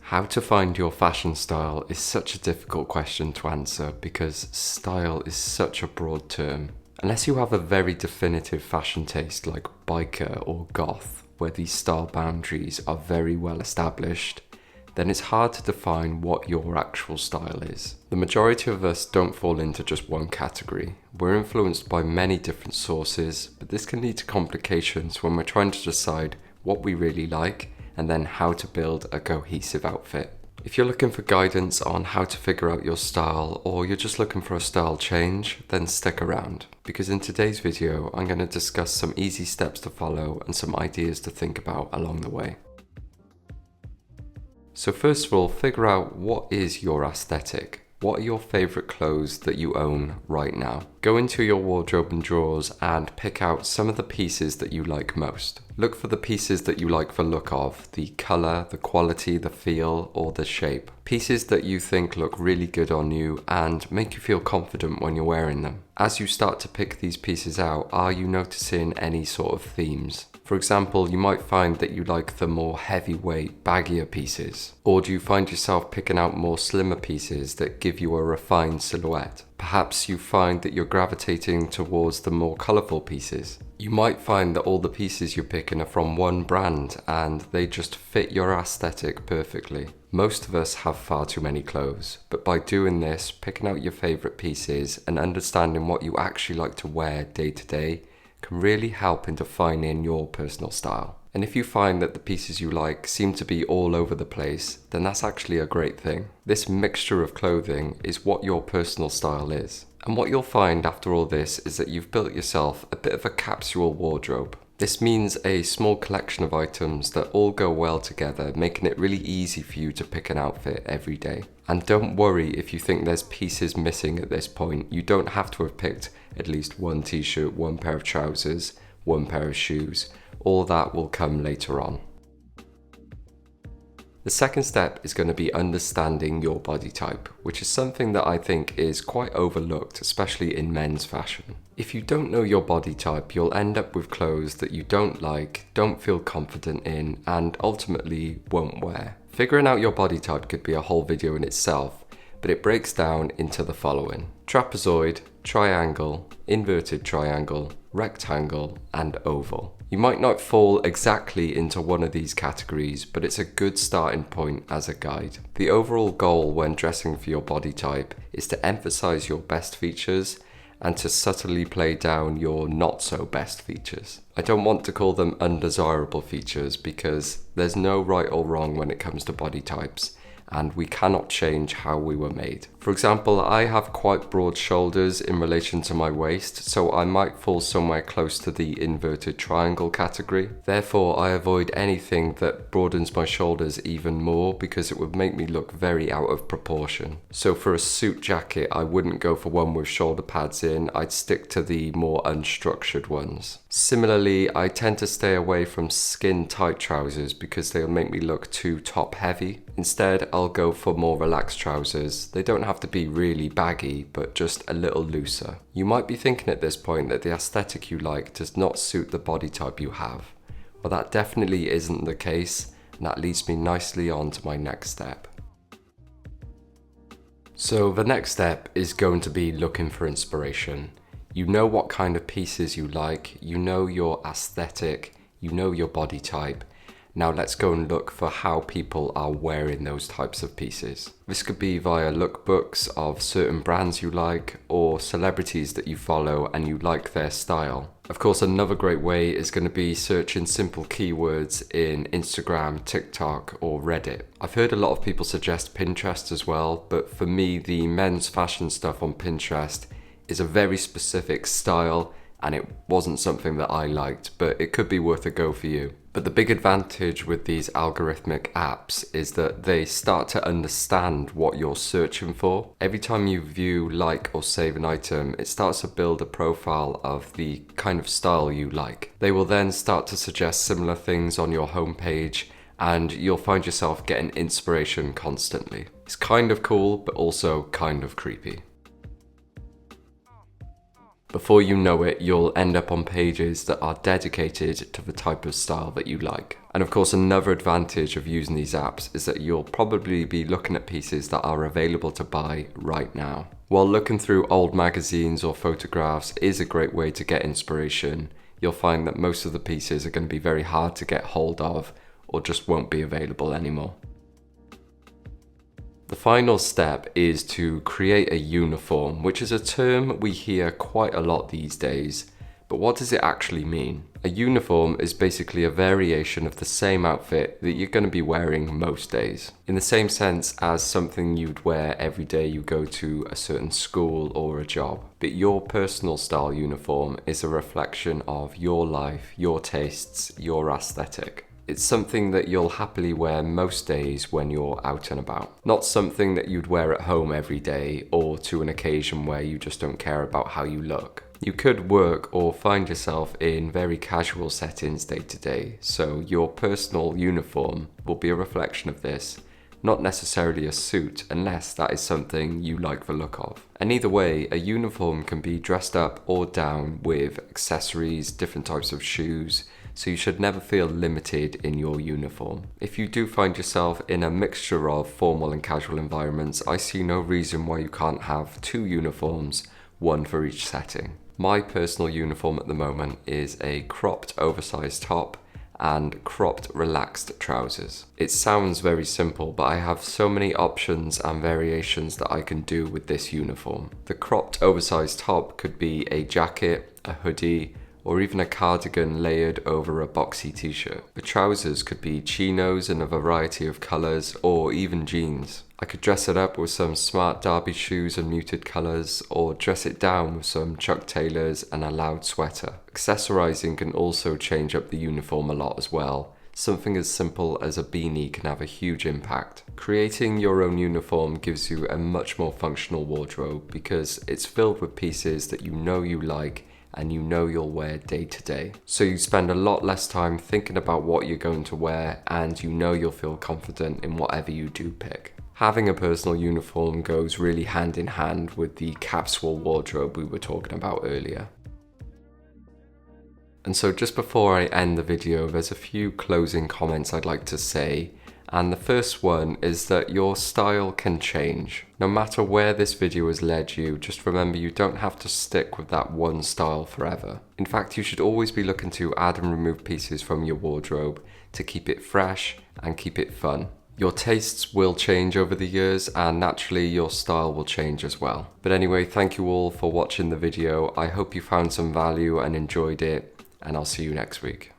How to find your fashion style is such a difficult question to answer because style is such a broad term. Unless you have a very definitive fashion taste like biker or goth, where these style boundaries are very well established, then it's hard to define what your actual style is. The majority of us don't fall into just one category. We're influenced by many different sources, but this can lead to complications when we're trying to decide what we really like and then how to build a cohesive outfit. If you're looking for guidance on how to figure out your style, or you're just looking for a style change, then stick around, because in today's video I'm going to discuss some easy steps to follow and some ideas to think about along the way. So first of all, figure out what is your aesthetic. What are your favourite clothes that you own right now? Go into your wardrobe and drawers and pick out some of the pieces that you like most. Look for the pieces that you like the look of, the colour, the quality, the feel, or the shape. Pieces that you think look really good on you and make you feel confident when you're wearing them. As you start to pick these pieces out, are you noticing any sort of themes? For example, you might find that you like the more heavyweight, baggier pieces. Or do you find yourself picking out more slimmer pieces that give you a refined silhouette? Perhaps you find that you're gravitating towards the more colourful pieces. You might find that all the pieces you're picking are from one brand and they just fit your aesthetic perfectly. Most of us have far too many clothes, but by doing this, picking out your favourite pieces and understanding what you actually like to wear day to day can really help in defining your personal style. And if you find that the pieces you like seem to be all over the place, then that's actually a great thing. This mixture of clothing is what your personal style is. And what you'll find after all this is that you've built yourself a bit of a capsule wardrobe. This means a small collection of items that all go well together, making it really easy for you to pick an outfit every day. And don't worry if you think there's pieces missing at this point. You don't have to have picked at least one t-shirt, one pair of trousers, one pair of shoes. All that will come later on. The second step is going to be understanding your body type, which is something that I think is quite overlooked, especially in men's fashion. If you don't know your body type, you'll end up with clothes that you don't like, don't feel confident in, and ultimately won't wear. Figuring out your body type could be a whole video in itself, but it breaks down into the following: trapezoid, triangle, inverted triangle, rectangle, and oval. You might not fall exactly into one of these categories, but it's a good starting point as a guide. The overall goal when dressing for your body type is to emphasize your best features and to subtly play down your not so best features. I don't want to call them undesirable features because there's no right or wrong when it comes to body types, and we cannot change how we were made. For example, I have quite broad shoulders in relation to my waist, so I might fall somewhere close to the inverted triangle category. Therefore, I avoid anything that broadens my shoulders even more because it would make me look very out of proportion. So for a suit jacket, I wouldn't go for one with shoulder pads in, I'd stick to the more unstructured ones. Similarly, I tend to stay away from skin-tight trousers because they'll make me look too top-heavy. Instead, I'll go for more relaxed trousers. They don't have to be really baggy, but just a little looser. You might be thinking at this point that the aesthetic you like does not suit the body type you have. Well, that definitely isn't the case, and that leads me nicely on to my next step. So the next step is going to be looking for inspiration. You know what kind of pieces you like, you know your aesthetic, you know your body type. Now let's go and look for how people are wearing those types of pieces. This could be via lookbooks of certain brands you like, or celebrities that you follow and you like their style. Of course, another great way is going to be searching simple keywords in Instagram, TikTok, or Reddit. I've heard a lot of people suggest Pinterest as well, but for me, the men's fashion stuff on Pinterest is a very specific style, and it wasn't something that I liked, but it could be worth a go for you. But the big advantage with these algorithmic apps is that they start to understand what you're searching for. Every time you view, like, or save an item, it starts to build a profile of the kind of style you like. They will then start to suggest similar things on your homepage, and you'll find yourself getting inspiration constantly. It's kind of cool, but also kind of creepy. Before you know it, you'll end up on pages that are dedicated to the type of style that you like. And of course, another advantage of using these apps is that you'll probably be looking at pieces that are available to buy right now. While looking through old magazines or photographs is a great way to get inspiration, you'll find that most of the pieces are going to be very hard to get hold of or just won't be available anymore. The final step is to create a uniform, which is a term we hear quite a lot these days. But what does it actually mean? A uniform is basically a variation of the same outfit that you're going to be wearing most days. In the same sense as something you'd wear every day you go to a certain school or a job. But your personal style uniform is a reflection of your life, your tastes, your aesthetic. It's something that you'll happily wear most days when you're out and about. Not something that you'd wear at home every day or to an occasion where you just don't care about how you look. You could work or find yourself in very casual settings day to day, so your personal uniform will be a reflection of this, not necessarily a suit unless that is something you like the look of. And either way, a uniform can be dressed up or down with accessories, different types of shoes, so you should never feel limited in your uniform. If you do find yourself in a mixture of formal and casual environments, I see no reason why you can't have two uniforms, one for each setting. My personal uniform at the moment is a cropped oversized top and cropped relaxed trousers. It sounds very simple, but I have so many options and variations that I can do with this uniform. The cropped oversized top could be a jacket, a hoodie, or even a cardigan layered over a boxy t-shirt. The trousers could be chinos in a variety of colours or even jeans. I could dress it up with some smart derby shoes and muted colours, or dress it down with some Chuck Taylors and a loud sweater. Accessorising can also change up the uniform a lot as well. Something as simple as a beanie can have a huge impact. Creating your own uniform gives you a much more functional wardrobe because it's filled with pieces that you know you like and you know you'll wear day to day. So you spend a lot less time thinking about what you're going to wear and you know you'll feel confident in whatever you do pick. Having a personal uniform goes really hand in hand with the capsule wardrobe we were talking about earlier. And so just before I end the video, there's a few closing comments I'd like to say. And the first one is that your style can change. No matter where this video has led you, just remember you don't have to stick with that one style forever. In fact, you should always be looking to add and remove pieces from your wardrobe to keep it fresh and keep it fun. Your tastes will change over the years and naturally your style will change as well. But anyway, thank you all for watching the video. I hope you found some value and enjoyed it, and I'll see you next week.